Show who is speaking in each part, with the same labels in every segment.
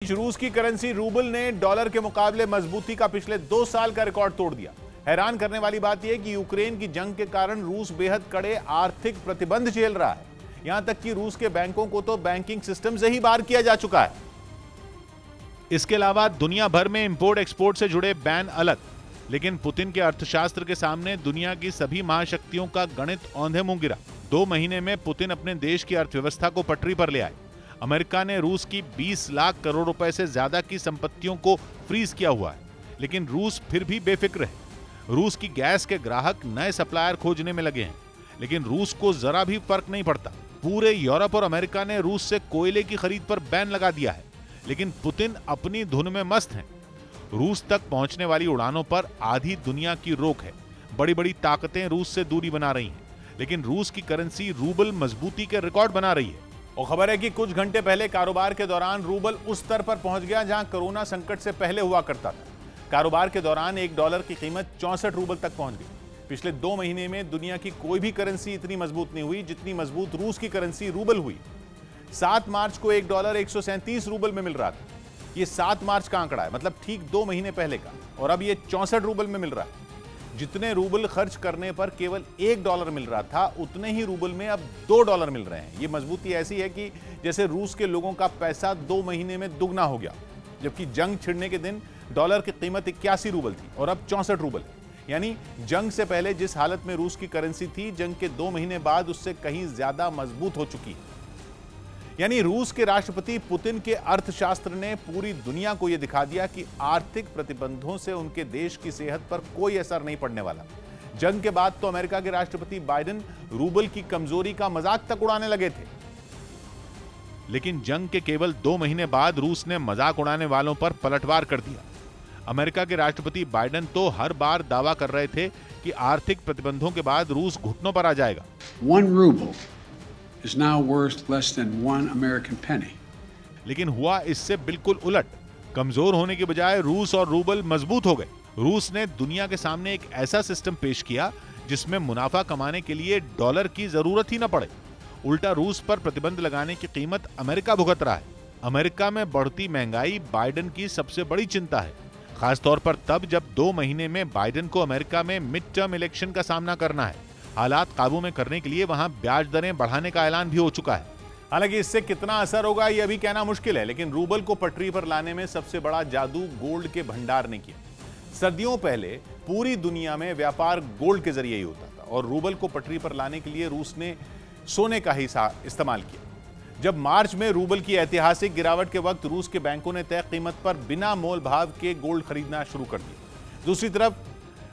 Speaker 1: रूस की currency rouble ने डॉलर के मुकाबले मजबूती का पिछले 2 साल का रिकॉर्ड तोड़ दिया। हैरान करने वाली बात यह कि यूक्रेन की जंग के कारण रूस बेहद कड़े आर्थिक प्रतिबंध झेल रहा है। यहां तक कि रूस के बैंकों को तो बैंकिंग सिस्टम से ही बाहर किया जा चुका है।
Speaker 2: इसके अलावा दुनिया भर में इंपोर्ट एक्सपोर्ट से जुड़े बैन अलग, लेकिन पुतिन के अर्थशास्त्र के सामने दुनिया की सभी महाशक्तियों का गणित औंधे मुंह गिरा। 2 महीने में पुतिन अपने देश की अर्थव्यवस्था को पटरी पर ले आए। अमेरिका ने रूस की 20 लाख करोड़ रुपए से ज्यादा की संपत्तियों को फ्रीज किया हुआ है, लेकिन रूस फिर भी बेफिक्र है। रूस की गैस के ग्राहक नए सप्लायर खोजने में लगे हैं, लेकिन रूस को जरा भी फर्क नहीं पड़ता। पूरे यूरोप और अमेरिका ने रूस से कोयले की खरीद पर बैन लगा दिया है, लेकिन पुतिन अपनी धुन में मस्त हैं। रूस तक पहुंचने वाली उड़ानों पर आधी दुनिया की रोक है। बड़ी बड़ी ताकतें रूस से दूरी बना रही हैं, लेकिन रूस की करेंसी रूबल मजबूती के रिकॉर्ड बना रही है।
Speaker 1: और खबर है कि कुछ घंटे पहले कारोबार के दौरान रूबल उस स्तर पर पहुंच गया जहां कोरोना संकट से पहले हुआ करता था। कारोबार के दौरान $1 की कीमत 64 रूबल तक पहुंच गई। पिछले 2 महीने में दुनिया की कोई भी करेंसी इतनी मजबूत नहीं हुई जितनी मजबूत रूस की करेंसी रूबल हुई। 7 मार्च को $1 137 रूबल में मिल रहा था। ये 7 मार्च का आंकड़ा है, मतलब ठीक 2 महीने पहले का, और अब ये 64 रूबल में मिल रहा है। जितने रूबल खर्च करने पर केवल $1 मिल रहा था, उतने ही रूबल में अब $2 मिल रहे हैं। ये मजबूती ऐसी है कि जैसे रूस के लोगों का पैसा 2 महीने में दुगना हो गया। जबकि जंग छिड़ने के दिन डॉलर की कीमत 81 रूबल थी और अब 64 रूबल है। यानी जंग से पहले जिस हालत में रूस की करेंसी थी, जंग के 2 महीने बाद उससे कहीं ज्यादा मजबूत हो चुकी है। यानी रूस के राष्ट्रपति पुतिन के अर्थशास्त्र ने पूरी दुनिया को यह दिखा दिया कि आर्थिक प्रतिबंधों से उनके देश की सेहत पर कोई असर नहीं पड़ने वाला। जंग के बाद तो अमेरिका के राष्ट्रपति बाइडेन रूबल की कमजोरी का मजाक तक उड़ाने लगे थे,
Speaker 2: लेकिन जंग के केवल 2 महीने बाद रूस ने मजाक उड़ाने वालों पर पलटवार कर दिया। अमेरिका के राष्ट्रपति बाइडेन तो हर बार दावा कर रहे थे कि आर्थिक प्रतिबंधों के बाद रूस घुटनों पर आ जाएगा।
Speaker 3: 1 ruble is now worth less than 1 American penny.
Speaker 2: लेकिन हुआ इससे बिल्कुल उलट। कमजोर होने के बजाय रूस और रूबल मजबूत हो गए। रूस ने दुनिया के सामने एक ऐसा सिस्टम पेश किया जिसमें मुनाफा कमाने के लिए डॉलर की जरूरत ही न पड़े। उल्टा रूस पर प्रतिबंध लगाने की कीमत अमेरिका भुगत रहा है। अमेरिका में बढ़ती महंगाई बाइडेन की सबसे बड़ी चिंता है, खासतौर पर तब जब 2 महीने में बाइडेन को अमेरिका में मिड टर्म इलेक्शन का सामना करना है। हालात काबू में करने के लिए वहां ब्याज दरें बढ़ाने का ऐलान भी हो चुका है।
Speaker 1: हालांकि इससे कितना असर होगा यह अभी कहना मुश्किल है, लेकिन रूबल को पटरी पर लाने में सबसे बड़ा जादू गोल्ड के भंडार ने किया। सदियों पहले पूरी दुनिया में व्यापार गोल्ड के जरिए ही होता था, और रूबल को पटरी पर लाने के लिए रूस ने सोने का ही इस्तेमाल किया। जब मार्च में रूबल की ऐतिहासिक गिरावट के वक्त रूस के बैंकों ने तय कीमत पर बिना मोल भाव के गोल्ड खरीदना शुरू कर दिया। दूसरी तरफ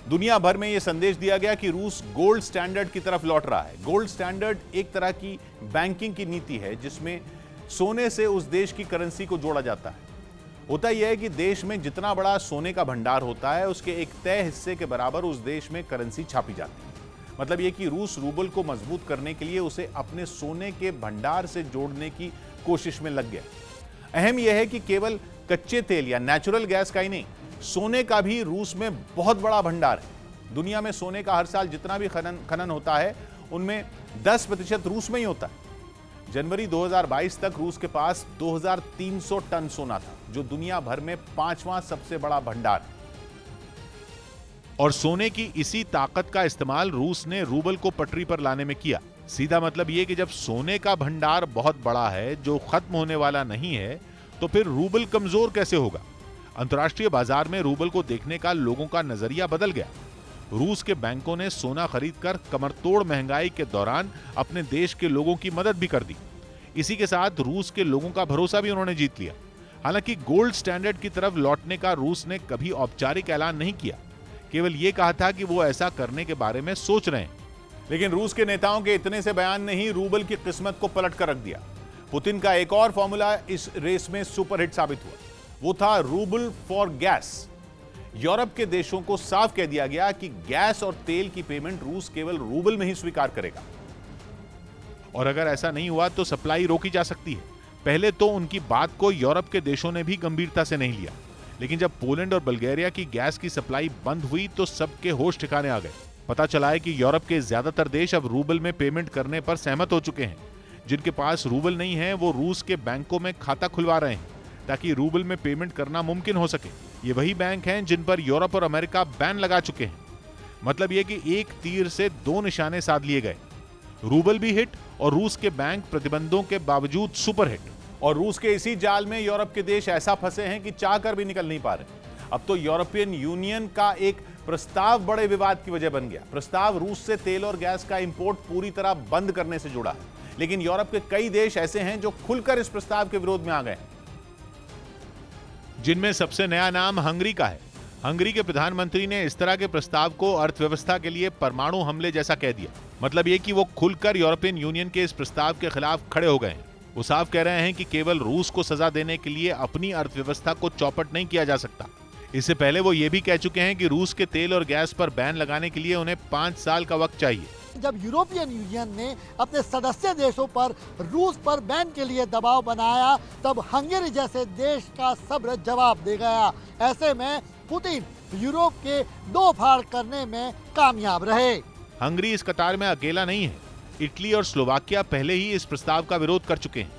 Speaker 1: दुनिया भर में यह संदेश दिया गया कि रूस गोल्ड स्टैंडर्ड की तरफ लौट रहा है। गोल्ड स्टैंडर्ड एक तरह की बैंकिंग की नीति है जिसमें सोने से उस देश की करेंसी को जोड़ा जाता है। होता यह है कि देश में जितना बड़ा सोने का भंडार होता है, उसके एक तय हिस्से के बराबर उस देश में करेंसी छापी जाती है। मतलब यह कि रूस रूबल को मजबूत करने के लिए उसे अपने सोने के भंडार से जोड़ने की कोशिश में लग गया। अहम यह है कि केवल कच्चे तेल या नेचुरल गैस का ही नहीं, सोने का भी रूस में बहुत बड़ा भंडार है। दुनिया में सोने का हर साल जितना भी खनन होता है, उनमें 10% रूस में ही होता है। जनवरी 2022 तक रूस के पास 2300 टन सोना था, जो दुनिया भर में 5वां सबसे बड़ा भंडार है।
Speaker 2: और सोने की इसी ताकत का इस्तेमाल रूस ने रूबल को पटरी पर लाने में किया। सीधा मतलब यह कि जब सोने का भंडार बहुत बड़ा है जो खत्म होने वाला नहीं है, तो फिर रूबल कमजोर कैसे होगा। अंतर्राष्ट्रीय बाजार में रूबल को देखने का लोगों का नजरिया बदल गया। रूस के बैंकों ने सोना खरीदकर कमरतोड़ महंगाई के दौरान अपने देश के लोगों की मदद भी कर दी। इसी के साथ रूस के लोगों का भरोसा भी उन्होंने जीत लिया। हालांकि गोल्ड स्टैंडर्ड की तरफ लौटने का रूस ने कभी औपचारिक ऐलान नहीं किया, केवल यह कहा था कि वो ऐसा करने के बारे में सोच रहे हैं।
Speaker 1: लेकिन रूस के नेताओं के इतने से बयान ने ही रूबल की किस्मत को पलट कर रख दिया। पुतिन का एक और फॉर्मूला इस रेस में सुपरहिट साबित हुआ। वो था रूबल फॉर गैस। यूरोप के देशों को साफ कह दिया गया कि गैस और तेल की पेमेंट रूस केवल रूबल में ही स्वीकार करेगा,
Speaker 2: और अगर ऐसा नहीं हुआ तो सप्लाई रोकी जा सकती है। पहले तो उनकी बात को यूरोप के देशों ने भी गंभीरता से नहीं लिया, लेकिन जब पोलैंड और बल्गेरिया की गैस की सप्लाई बंद हुई तो सबके होश ठिकाने आ गए। पता चला है कि यूरोप के ज्यादातर देश अब रूबल में पेमेंट करने पर सहमत हो चुके हैं। जिनके पास रूबल नहीं है वो रूस के बैंकों में खाता खुलवा रहे हैं। ताकि रूबल में पेमेंट करना मुमकिन हो सके। ये वही बैंक हैं जिन पर यूरोप और अमेरिका बैन लगा चुके हैं। मतलब ये कि एक तीर से दो निशाने साध लिए गए, रूबल भी हिट और रूस के बैंक प्रतिबंधों के बावजूद सुपर हिट।
Speaker 1: और रूस के इसी जाल में यूरोप के देश ऐसा फंसे हैं कि चाहकर भी निकल नहीं पा रहे। अब तो यूरोपियन यूनियन का एक प्रस्ताव बड़े विवाद की वजह बन गया। प्रस्ताव रूस से तेल और गैस का इंपोर्ट पूरी तरह बंद करने से जुड़ा है, लेकिन यूरोप के कई देश ऐसे हैं जो खुलकर इस प्रस्ताव के विरोध में आ गए,
Speaker 2: जिनमें सबसे नया नाम हंगरी का है। हंगरी के प्रधानमंत्री ने इस तरह के प्रस्ताव को अर्थव्यवस्था के लिए परमाणु हमले जैसा कह दिया। मतलब ये कि वो खुलकर यूरोपियन यूनियन के इस प्रस्ताव के खिलाफ खड़े हो गए हैं। वो साफ कह रहे हैं कि केवल रूस को सजा देने के लिए अपनी अर्थव्यवस्था को चौपट नहीं किया जा सकता। इससे पहले वो ये भी कह चुके हैं कि रूस के तेल और गैस पर बैन लगाने के लिए उन्हें 5 साल का वक्त चाहिए।
Speaker 4: जब यूरोपियन यूनियन ने अपने सदस्य देशों पर रूस पर बैन के लिए दबाव बनाया, तब हंगरी जैसे देश का सब्र जवाब दे गया। ऐसे में पुतिन यूरोप के दो फाड़ करने में कामयाब रहे।
Speaker 2: हंगरी इस कतार में अकेला नहीं है। इटली और स्लोवाकिया पहले ही इस प्रस्ताव का विरोध कर चुके हैं।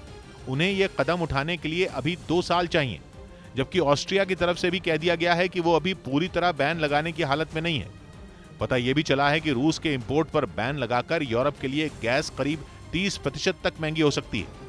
Speaker 2: उन्हें यह कदम उठाने के लिए अभी 2 साल चाहिए, जबकि ऑस्ट्रिया की तरफ से भी कह दिया गया है कि वो अभी पूरी तरह बैन लगाने की हालत में नहीं है। पता यह भी चला है कि रूस के इंपोर्ट पर बैन लगाकर यूरोप के लिए गैस करीब 30% तक महंगी हो सकती है।